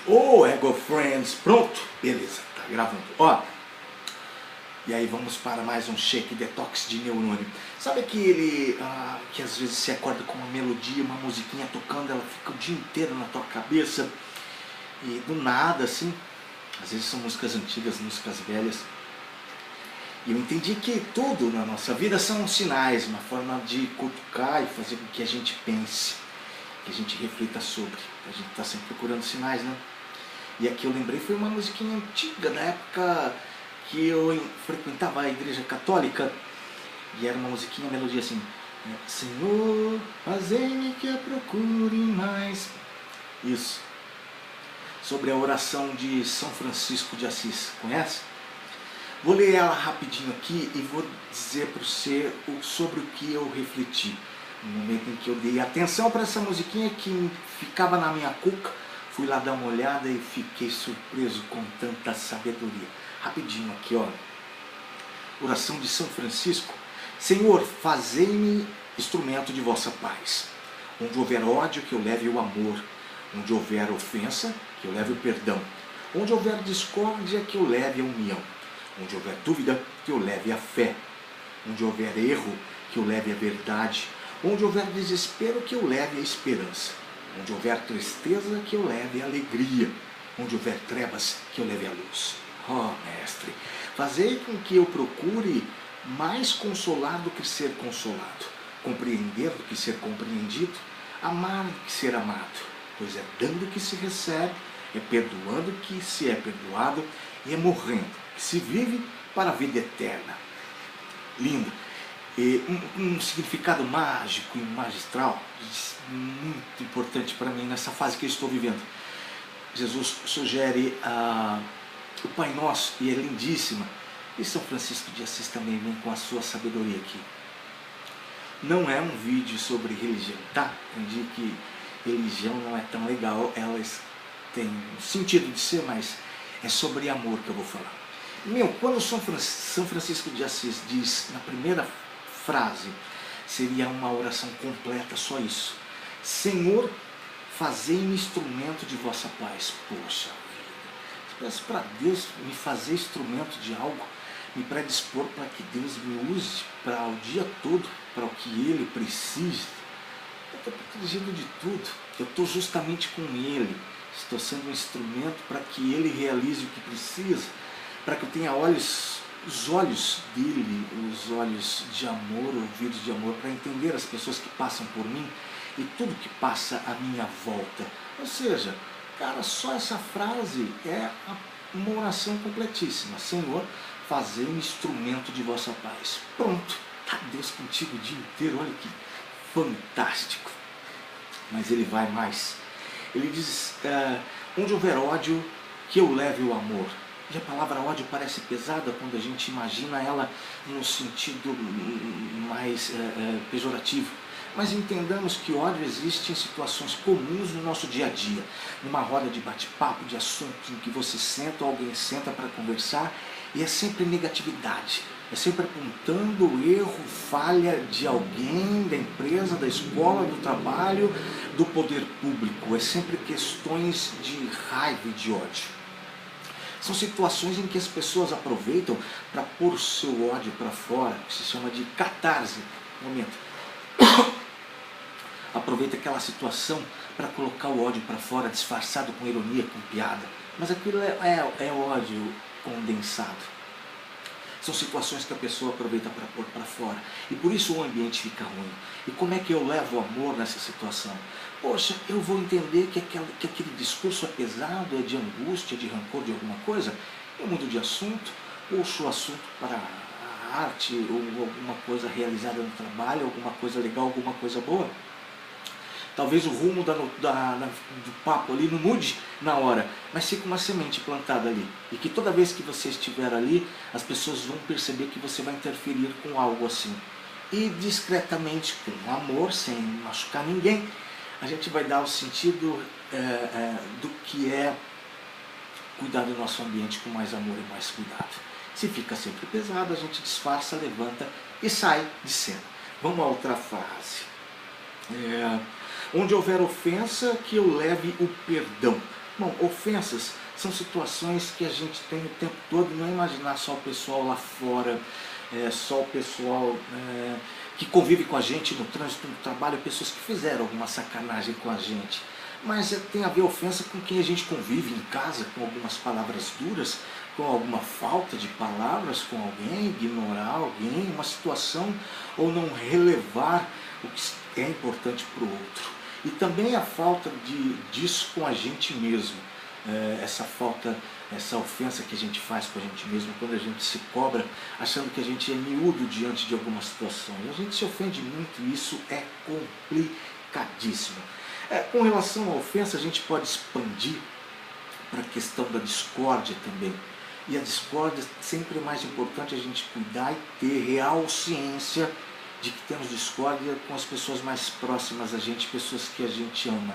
Ô, Ego Friends, pronto? Beleza, tá gravando. Ó, e aí vamos para mais um shake detox de neurônio. Sabe aquele que às vezes você acorda com uma melodia, uma musiquinha tocando, ela fica o dia inteiro na tua cabeça e do nada assim, às vezes são músicas antigas, músicas velhas. E eu entendi que tudo na nossa vida são sinais, uma forma de cutucar e fazer com que a gente pense, que a gente reflita sobre. A gente está sempre procurando sinais, né? E aqui eu lembrei, foi uma musiquinha antiga, da época que eu frequentava a igreja católica. E era uma musiquinha, melodia assim: Senhor, fazei-me que eu procure mais. Isso. Sobre a oração de São Francisco de Assis. Conhece? Vou ler ela rapidinho aqui e vou dizer para você sobre o que eu refleti. No momento em que eu dei atenção para essa musiquinha que ficava na minha cuca, fui lá dar uma olhada e fiquei surpreso com tanta sabedoria. Rapidinho aqui, ó. Oração de São Francisco. Senhor, fazei-me instrumento de vossa paz. Onde houver ódio, que eu leve o amor. Onde houver ofensa, que eu leve o perdão. Onde houver discórdia, que eu leve a união. Onde houver dúvida, que eu leve a fé. Onde houver erro, que eu leve a verdade. Onde houver desespero, que eu leve a esperança. Onde houver tristeza, que eu leve a alegria. Onde houver trevas, que eu leve a luz. Ó, Mestre, fazei com que eu procure mais consolar do que ser consolado, compreender do que ser compreendido, amar do que ser amado, pois é dando que se recebe, é perdoando que se é perdoado, e é morrendo que se vive para a vida eterna. Lindo. E um significado mágico e magistral, muito importante para mim nessa fase que eu estou vivendo. Jesus sugere o Pai Nosso, e é lindíssima. E São Francisco de Assis também vem com a sua sabedoria aqui. Não é um vídeo sobre religião, tá? Entendi que religião não é tão legal, elas têm um sentido de ser, mas é sobre amor que eu vou falar. Quando São Francisco de Assis diz na primeira frase, seria uma oração completa, só isso: Senhor, fazei-me instrumento de vossa paz. Poxa vida, peço para Deus me fazer instrumento de algo, me predispor para que Deus me use para o dia todo, para o que Ele precisa. Eu estou protegido de tudo, eu estou justamente com Ele, estou sendo um instrumento para que Ele realize o que precisa, para que eu tenha os olhos dele, os olhos de amor, ouvidos de amor, para entender as pessoas que passam por mim e tudo que passa à minha volta. Ou seja, cara, só essa frase é uma oração completíssima. Senhor, fazei-me instrumento de vossa paz. Pronto, está Deus contigo o dia inteiro, olha que fantástico. Mas ele vai mais. Ele diz, onde houver ódio, que eu leve o amor. E a palavra ódio parece pesada quando a gente imagina ela no sentido mais pejorativo. Mas entendamos que ódio existe em situações comuns no nosso dia a dia. Numa roda de bate-papo, de assuntos em que você senta ou alguém senta para conversar, e é sempre negatividade. É sempre apontando o erro, falha de alguém, da empresa, da escola, do trabalho, do poder público. É sempre questões de raiva e de ódio. São situações em que as pessoas aproveitam para pôr o seu ódio para fora, que se chama de catarse. Aproveita aquela situação para colocar o ódio para fora, disfarçado com ironia, com piada. Mas aquilo é ódio condensado. São situações que a pessoa aproveita para pôr para fora. E por isso o ambiente fica ruim. E como é que eu levo o amor nessa situação? Poxa, eu vou entender que aquele discurso é pesado, é de angústia, de rancor, de alguma coisa. Eu mudo de assunto, puxo o assunto para a arte, ou alguma coisa realizada no trabalho, alguma coisa legal, alguma coisa boa. Talvez o rumo do papo ali não mude na hora, mas fica uma semente plantada ali. E que toda vez que você estiver ali, as pessoas vão perceber que você vai interferir com algo assim. E discretamente, com amor, sem machucar ninguém, a gente vai dar o sentido do que é cuidar do nosso ambiente com mais amor e mais cuidado. Se fica sempre pesado, a gente disfarça, levanta e sai de cena. Vamos a outra frase. Onde houver ofensa, que eu leve o perdão. Bom, ofensas são situações que a gente tem o tempo todo, não é imaginar só o pessoal lá fora, só o pessoal que convive com a gente no trânsito, no trabalho, pessoas que fizeram alguma sacanagem com a gente. Mas tem a ver ofensa com quem a gente convive em casa, com algumas palavras duras, com alguma falta de palavras com alguém, ignorar alguém, uma situação, ou não relevar o que é importante para o outro. E também a falta disso com a gente mesmo, essa falta, essa ofensa que a gente faz com a gente mesmo, quando a gente se cobra, achando que a gente é miúdo diante de alguma situação. E a gente se ofende muito e isso é complicadíssimo. Com relação à ofensa, a gente pode expandir para a questão da discórdia também. E a discórdia sempre é mais importante a gente cuidar e ter real ciência de que temos discórdia com as pessoas mais próximas a gente, pessoas que a gente ama.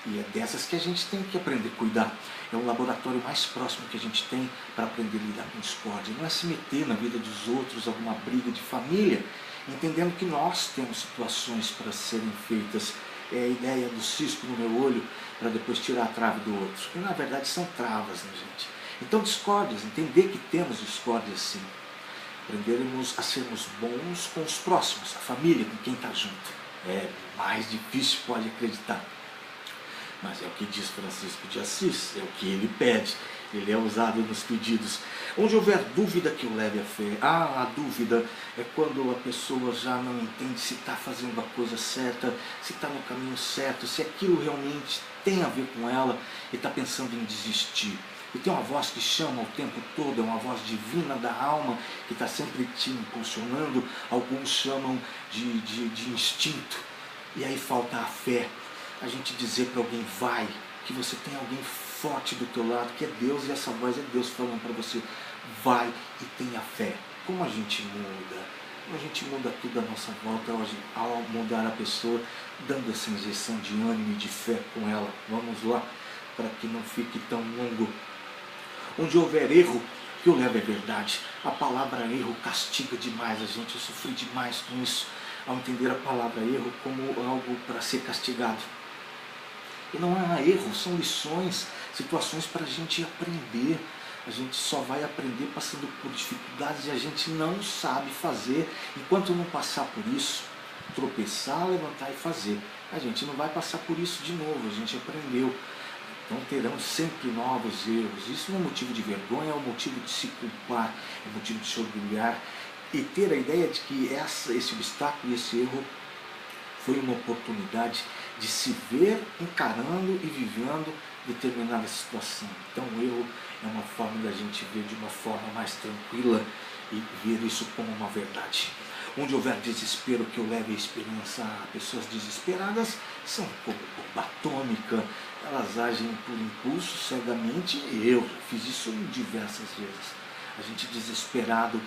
E é dessas que a gente tem que aprender a cuidar. É o laboratório mais próximo que a gente tem para aprender a lidar com discórdia. Não é se meter na vida dos outros, alguma briga de família, entendendo que nós temos situações para serem feitas. É a ideia do cisco no meu olho para depois tirar a trave do outro. E na verdade são travas, né, gente? Então discórdias, entender que temos discórdias sim. Aprendermos a sermos bons com os próximos, a família, com quem está junto. É mais difícil, pode acreditar. Mas é o que diz Francisco de Assis, é o que ele pede. Ele é usado nos pedidos. Onde houver dúvida que o leve a fé. A dúvida é quando a pessoa já não entende se está fazendo a coisa certa, se está no caminho certo, se aquilo realmente tem a ver com ela e está pensando em desistir. E tem uma voz que chama o tempo todo, é uma voz divina da alma que está sempre te impulsionando. Alguns chamam de instinto. E aí falta a fé. A gente dizer para alguém, vai, que você tem alguém forte do teu lado, que é Deus, e essa voz é Deus falando para você, vai e tenha fé. Como a gente muda? Como a gente muda tudo à nossa volta ao mudar a pessoa, dando essa injeção de ânimo e de fé com ela. Vamos lá, para que não fique tão longo. Onde houver erro, que o leve é verdade. A palavra erro castiga demais a gente, eu sofri demais com isso, ao entender a palavra erro como algo para ser castigado. E não há erro, são lições, situações para a gente aprender. A gente só vai aprender passando por dificuldades e a gente não sabe fazer. Enquanto não passar por isso, tropeçar, levantar e fazer. A gente não vai passar por isso de novo, a gente aprendeu. Então terão sempre novos erros. Isso não é motivo de vergonha, é um motivo de se culpar, é motivo de se orgulhar. E ter a ideia de que esse obstáculo e esse erro foi uma oportunidade de se ver encarando e vivendo determinada situação. Então o erro é uma forma da gente ver de uma forma mais tranquila e ver isso como uma verdade. Onde houver desespero, que eu leve a esperança. Pessoas desesperadas são como bomba atômica, elas agem por impulso cegamente, e eu fiz isso diversas vezes. A gente desesperado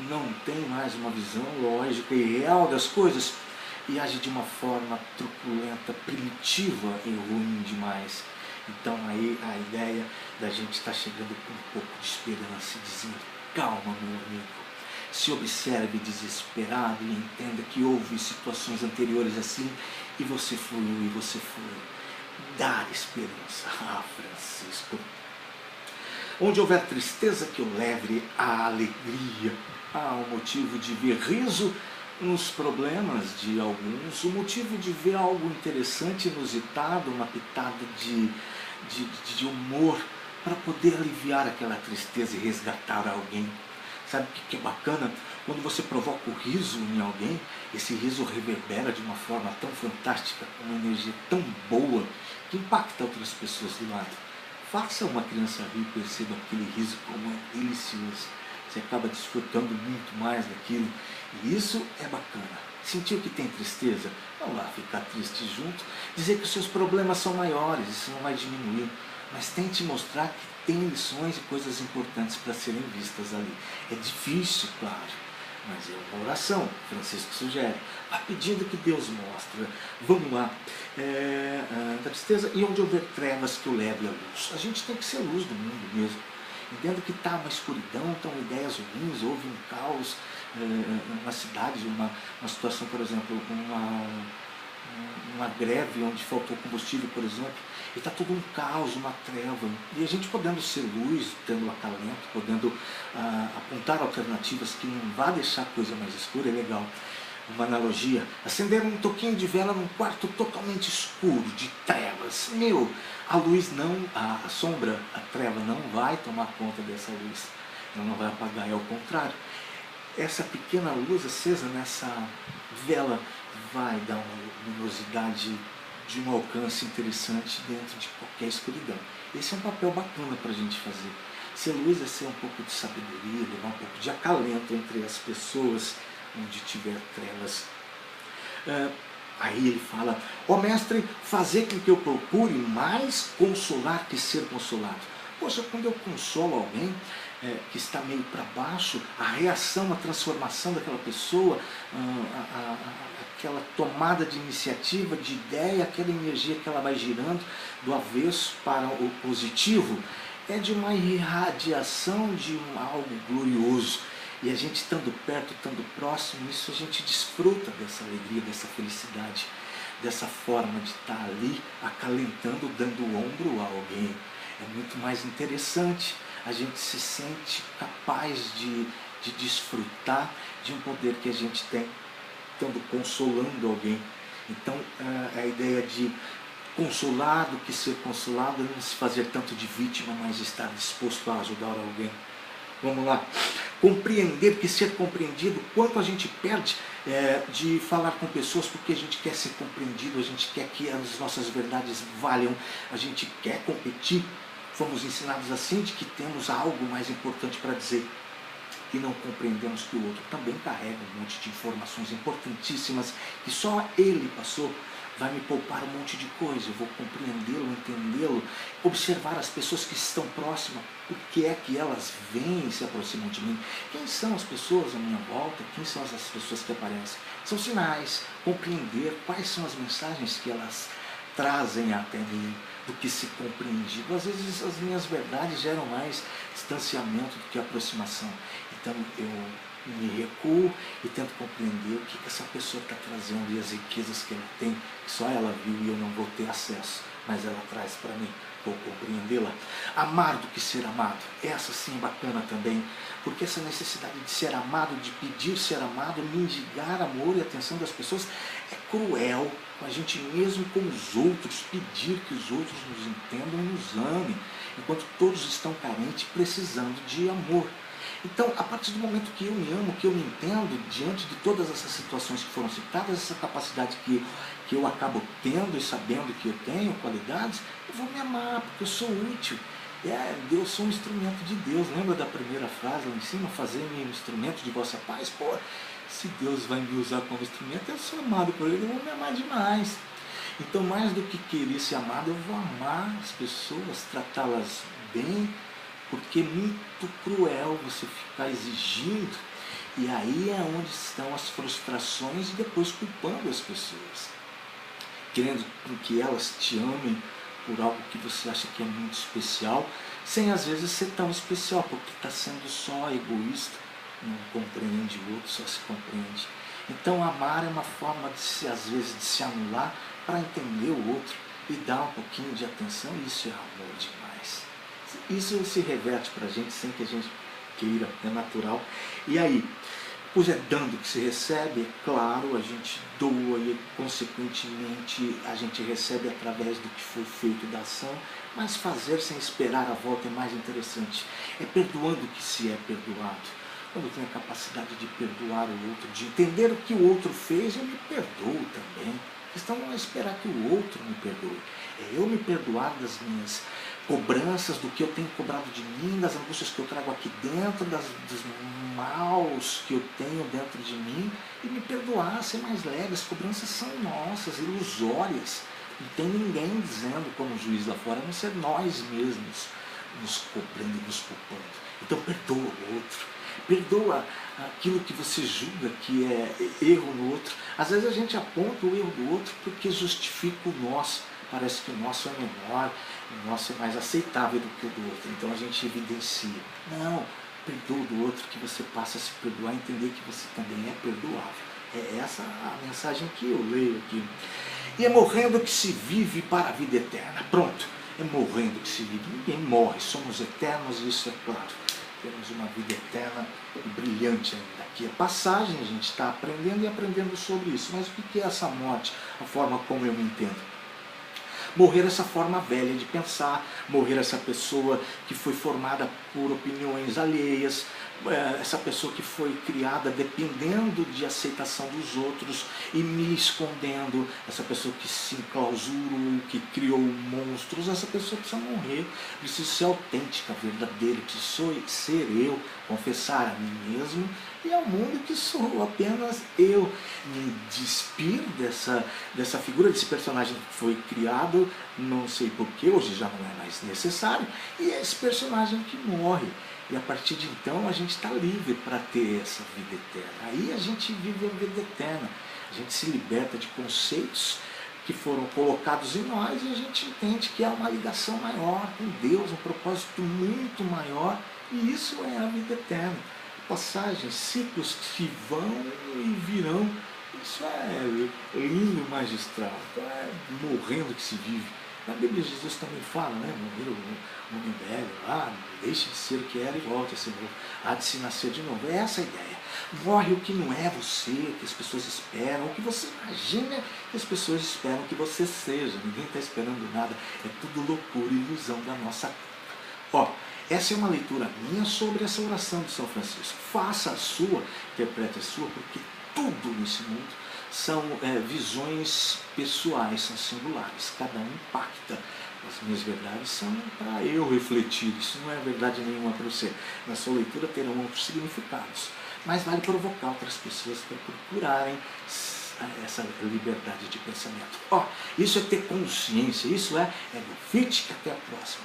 não tem mais uma visão lógica e real das coisas, e age de uma forma truculenta, primitiva e ruim demais. Então aí a ideia da gente estar chegando com um pouco de esperança e dizendo, calma meu amigo, se observe desesperado e entenda que houve situações anteriores assim, e você fluiu, e você foi. Dar esperança. Francisco. Onde houver tristeza, que eu leve a alegria. O motivo de ver riso nos problemas de alguns, o motivo de ver algo interessante, inusitado, uma pitada de humor, para poder aliviar aquela tristeza e resgatar alguém. Sabe o que é bacana? Quando você provoca o riso em alguém, esse riso reverbera de uma forma tão fantástica, com uma energia tão boa, que impacta outras pessoas do lado. Faça uma criança rir e perceba aquele riso como é delicioso. Você acaba desfrutando muito mais daquilo. E isso é bacana. Sentiu que tem tristeza? Não vá ficar triste junto. Dizer que os seus problemas são maiores, isso não vai diminuir. Mas tente mostrar que tem lições e coisas importantes para serem vistas ali. É difícil, claro, mas é uma oração, Francisco sugere. Vá pedindo que Deus mostre. Vamos lá. Da tristeza, e onde houver trevas, que o leve a luz. A gente tem que ser luz do mundo mesmo. Entendo que está uma escuridão, estão ideias ruins, houve um caos na cidade, uma situação, por exemplo, uma greve onde faltou combustível, por exemplo, e está tudo um caos, uma treva. E a gente podendo ser luz, tendo acalento, podendo apontar alternativas que não vá deixar a coisa mais escura, é legal. Uma analogia, acender um toquinho de vela num quarto totalmente escuro, de trevas. A luz não, a sombra, a treva não vai tomar conta dessa luz. Ela não vai apagar, é o contrário. Essa pequena luz acesa nessa vela vai dar uma luminosidade de um alcance interessante dentro de qualquer escuridão. Esse é um papel bacana para a gente fazer. Ser luz é ser um pouco de sabedoria, levar um pouco de acalento entre as pessoas onde tiver trevas. Aí ele fala, ó mestre, fazer com que eu procure mais consolar que ser consolado. Poxa, quando eu consolo alguém que está meio para baixo, a reação, a transformação daquela pessoa, aquela tomada de iniciativa, de ideia, aquela energia que ela vai girando do avesso para o positivo, é de uma irradiação de algo glorioso. E a gente estando perto, estando próximo, isso a gente desfruta dessa alegria, dessa felicidade, dessa forma de estar ali acalentando, dando o ombro a alguém. É muito mais interessante, a gente se sente capaz de desfrutar de um poder que a gente tem, estando consolando alguém. Então a ideia de consolar do que ser consolado, não se fazer tanto de vítima, mas estar disposto a ajudar alguém. Vamos lá. Compreender que ser compreendido, quanto a gente perde de falar com pessoas porque a gente quer ser compreendido, a gente quer que as nossas verdades valham, a gente quer competir. Fomos ensinados assim, de que temos algo mais importante para dizer e não compreendemos que o outro também carrega um monte de informações importantíssimas que só ele passou. Vai me poupar um monte de coisa, eu vou compreendê-lo, entendê-lo, observar as pessoas que estão próximas, por que é que elas vêm e se aproximam de mim, quem são as pessoas à minha volta, quem são as pessoas que aparecem. São sinais, compreender quais são as mensagens que elas trazem até mim, do que se compreendido. Às vezes as minhas verdades geram mais distanciamento do que aproximação. Então eu me recuo e tento compreender o que essa pessoa está trazendo e as riquezas que ela tem, que só ela viu e eu não vou ter acesso, mas ela traz para mim, vou compreendê-la. Amar do que ser amado, essa sim é bacana também, porque essa necessidade de ser amado, de pedir ser amado, mendigar amor e atenção das pessoas é cruel com a gente mesmo, com os outros, pedir que os outros nos entendam e nos amem, enquanto todos estão carentes, precisando de amor. Então, a partir do momento que eu me amo, que eu me entendo, diante de todas essas situações que foram citadas, essa capacidade que eu acabo tendo e sabendo que eu tenho qualidades, eu vou me amar, porque eu sou útil. Eu sou um instrumento de Deus. Lembra da primeira frase lá em cima? Fazer-me um instrumento de vossa paz? Pô, se Deus vai me usar como instrumento, eu sou amado por Ele, eu vou me amar demais. Então, mais do que querer ser amado, eu vou amar as pessoas, tratá-las bem, porque é muito cruel você ficar exigindo, e aí é onde estão as frustrações e depois culpando as pessoas, querendo que elas te amem por algo que você acha que é muito especial, sem às vezes ser tão especial, porque está sendo só egoísta, não compreende o outro, só se compreende. Então amar é uma forma de às vezes de se anular para entender o outro e dar um pouquinho de atenção, e isso é amor demais. Isso se reverte para a gente sem que a gente queira, é natural. E aí, pois é dando que se recebe, é claro, a gente doa e consequentemente a gente recebe através do que foi feito da ação, mas fazer sem esperar a volta é mais interessante. É perdoando que se é perdoado. Quando eu tenho a capacidade de perdoar o outro, de entender o que o outro fez, eu me perdoo também. A questão não é esperar que o outro me perdoe, é eu me perdoar das minhas cobranças, do que eu tenho cobrado de mim, das angústias que eu trago aqui dentro, dos maus que eu tenho dentro de mim, e me perdoar, ser mais leve. As cobranças são nossas, ilusórias. Não tem ninguém dizendo, como juiz lá fora, a não ser nós mesmos nos cobrando e nos culpando. Então perdoa o outro. Perdoa aquilo que você julga que é erro no outro. Às vezes a gente aponta o erro do outro porque justifica o nosso. Parece que o nosso é menor, o nosso é mais aceitável do que o do outro. Então a gente evidencia. Não, perdoa do outro, que você passa a se perdoar, entender que você também é perdoável. É essa a mensagem que eu leio aqui. E é morrendo que se vive para a vida eterna. Pronto, é morrendo que se vive. Ninguém morre, somos eternos e isso é claro. Temos uma vida eterna e brilhante ainda. Aqui é passagem, a gente está aprendendo e aprendendo sobre isso. Mas o que é essa morte? A forma como eu me entendo. Morrer essa forma velha de pensar, morrer essa pessoa que foi formada por opiniões alheias, essa pessoa que foi criada dependendo de aceitação dos outros e me escondendo, essa pessoa que se enclausurou, que criou monstros, essa pessoa precisa morrer, precisa ser autêntica, verdadeira, preciso ser eu, confessar a mim mesmo e ao mundo que sou apenas eu, me despir dessa figura, desse personagem que foi criado, não sei porquê, hoje já não é mais necessário, e esse personagem que morre. E a partir de então a gente está livre para ter essa vida eterna. Aí a gente vive a vida eterna. A gente se liberta de conceitos que foram colocados em nós e a gente entende que há uma ligação maior com Deus, um propósito muito maior. E isso é a vida eterna. Passagens, ciclos que vão e virão. Isso é lindo e magistral. Então é morrendo que se vive. Na Bíblia Jesus também fala, né? Morrer o homem velho lá, deixe de ser o que era e volte a ser novo. Há de se nascer de novo. É essa a ideia. Morre o que não é você, o que as pessoas esperam, o que você imagina que as pessoas esperam que você seja. Ninguém está esperando nada. É tudo loucura e ilusão da nossa. Essa é uma leitura minha sobre essa oração de São Francisco. Faça a sua, interprete a sua, porque tudo nesse mundo são visões pessoais, são singulares, cada um impacta. As minhas verdades são para eu refletir, isso não é verdade nenhuma para você. Na sua leitura terão outros significados, mas vale provocar outras pessoas para procurarem essa liberdade de pensamento. Isso é ter consciência, isso é grafite. Até a próxima.